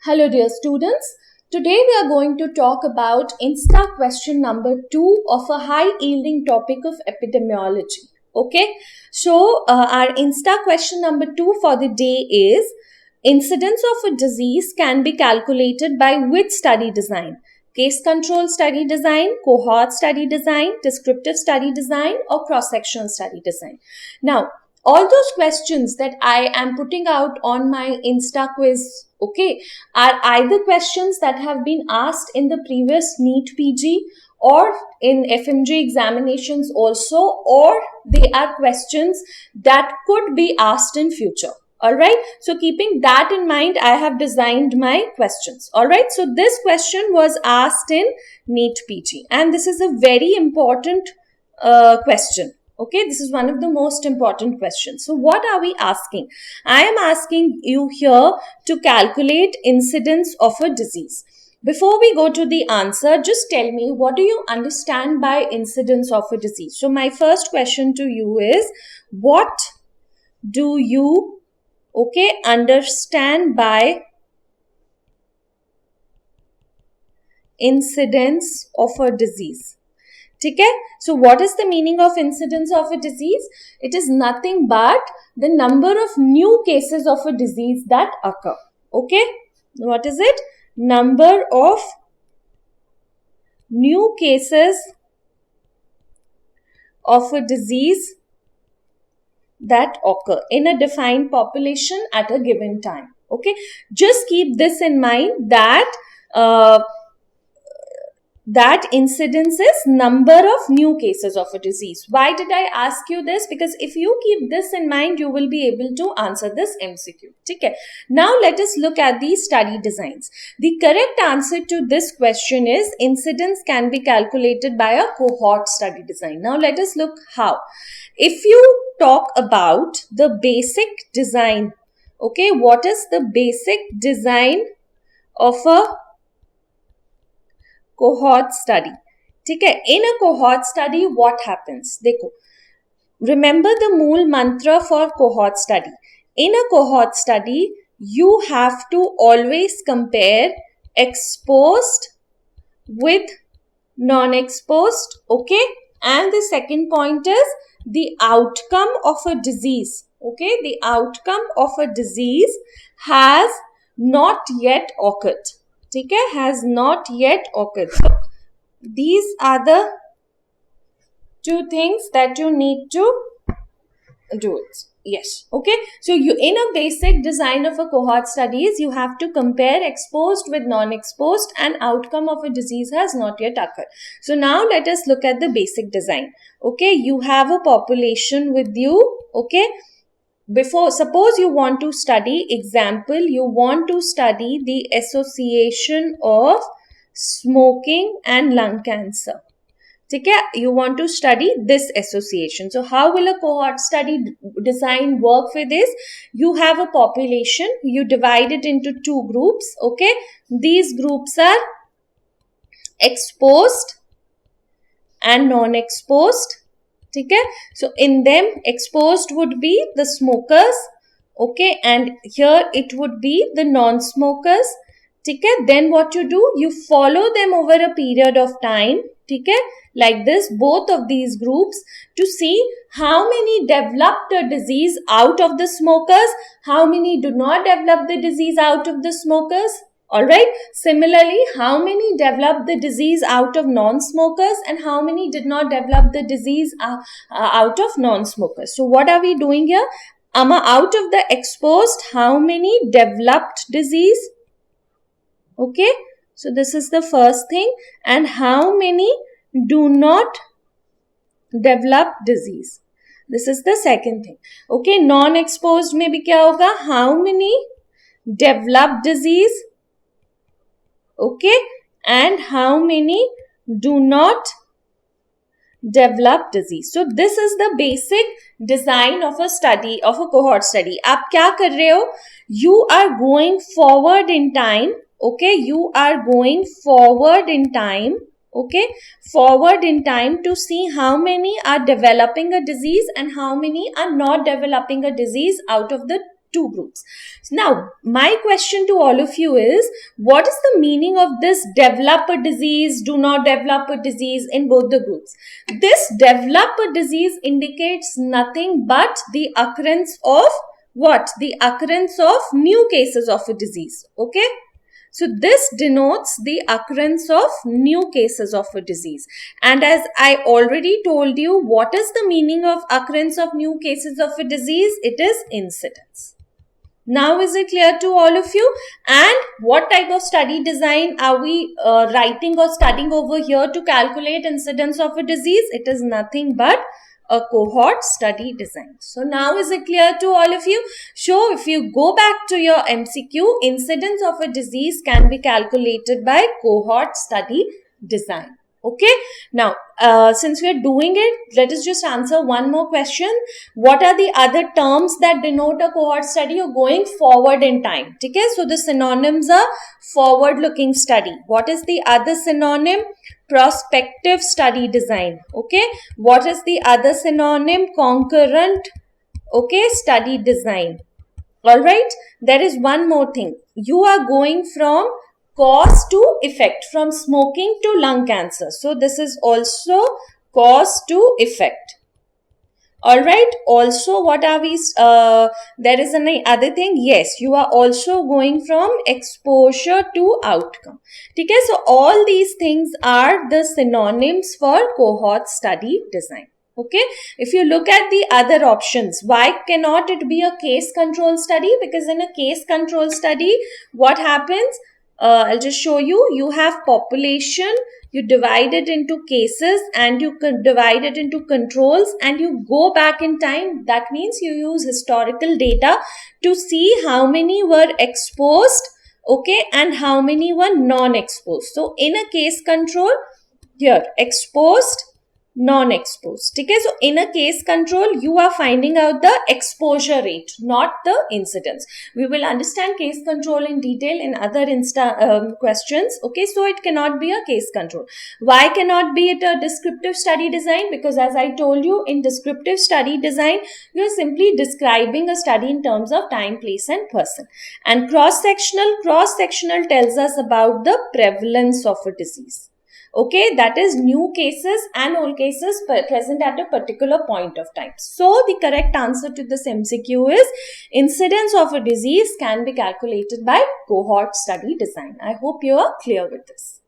Hello dear students. Today we are going to talk about Insta question number 2 of a high yielding topic of epidemiology. Okay. So our Insta question number 2 for the day is: incidence of a disease can be calculated by which study design? Case control study design, cohort study design, descriptive study design, or cross-sectional study design? Now, all those questions that I am putting out on my Insta quiz, okay, are either questions that have been asked in the previous NEET PG or in FMG examinations also, or they are questions that could be asked in future. All right. So keeping that in mind, I have designed my questions. All right. So this question was asked in NEET PG, and this is a very important question. Okay, this is one of the most important questions. So what are we asking? I am asking you here to calculate incidence of a disease. Before we go to the answer, just tell me, what do you understand by incidence of a disease? So my first question to you is, what do you, understand by incidence of a disease? ठीक है? So what is the meaning of incidence of a disease? It is nothing but the number of new cases of a disease that occur. Okay? What is it? Number of new cases of a disease that occur in a defined population at a given time. Okay? Just keep this in mind that that incidence is number of new cases of a disease. Why did I ask you this? Because if you keep this in mind, you will be able to answer this MCQ. Okay. Now let us look at the study designs. The correct answer to this question is incidence can be calculated by a cohort study design. Now let us look how. If you talk about the basic design, okay, what is the basic design of a cohort study? ठीक है? In a cohort study, what happens? देखो, remember the मूल mantra for cohort study. In a cohort study, you have to always compare exposed with non-exposed, okay? And the second point is the outcome of a disease, okay? The outcome of a disease has not yet occurred. ठीक है? Has not yet occurred. So these are the two things that you need to do it. Yes. Okay. So you, in a basic design of a cohort studies, you have to compare exposed with non-exposed, and outcome of a disease has not yet occurred. So now let us look at the basic design. Okay. You have a population with you. Okay. Before, suppose you want to study, example, you want to study the association of smoking and lung cancer. Okay, you want to study this association. So how will a cohort study design work for this? You have a population, you divide it into two groups. Okay, these groups are exposed and non-exposed. ठीक है? So in them, exposed would be the smokers, okay, and here it would be the non-smokers. ठीक है? Then what you do? You follow them over a period of time, ठीक है, like this, both of these groups, to see how many developed a disease out of the smokers, how many do not develop the disease out of the smokers. All right. Similarly, how many developed the disease out of non-smokers and how many did not develop the disease out of non-smokers. So what are we doing here? Out of the exposed, how many developed disease? Okay. So this is the first thing. And how many do not develop disease? This is the second thing. Okay. Non-exposed में भी क्या होगा? How many develop disease? Okay, and how many do not develop disease? So this is the basic design of a study, of a cohort study. आप क्या कर रहे हो? You are going forward in time. Okay, you are going forward in time. Okay, forward in time to see how many are developing a disease and how many are not developing a disease out of the two groups. Now, my question to all of you is, what is the meaning of this develop a disease, do not develop a disease in both the groups? This develop a disease indicates nothing but the occurrence of what? The occurrence of new cases of a disease. Okay? So this denotes the occurrence of new cases of a disease. And as I already told you, what is the meaning of occurrence of new cases of a disease? It is incidence. Now is it clear to all of you? And what type of study design are we writing or studying over here to calculate incidence of a disease? It is nothing but a cohort study design. So now is it clear to all of you? So if you go back to your MCQ, incidence of a disease can be calculated by cohort study design. Okay. Now, since we are doing it, let us just answer one more question. What are the other terms that denote a cohort study? You're going forward in time. Okay. So the synonyms are forward-looking study. What is the other synonym? Prospective study design. Okay. What is the other synonym? Concurrent, okay, study design. All right. There is one more thing. You are going from cause to effect, from smoking to lung cancer. So this is also cause to effect. All right. Also, what are we? There is another thing. Yes, you are also going from exposure to outcome. Okay. So all these things are the synonyms for cohort study design. Okay. If you look at the other options, why cannot it be a case control study? Because in a case control study, what happens? I'll just show you. You have population, you divide it into cases and you divide it into controls and you go back in time. That means you use historical data to see how many were exposed, okay, and how many were non-exposed. So in a case control, here, exposed, non-exposed. Okay, so in a case control, you are finding out the exposure rate, not the incidence. We will understand case control in detail in other questions. Okay, so it cannot be a case control. Why cannot be it a descriptive study design? Because as I told you, in descriptive study design, you are simply describing a study in terms of time, place, and person. And cross-sectional tells us about the prevalence of a disease. Okay, that is new cases and old cases present at a particular point of time. So the correct answer to this MCQ is incidence of a disease can be calculated by cohort study design. I hope you are clear with this.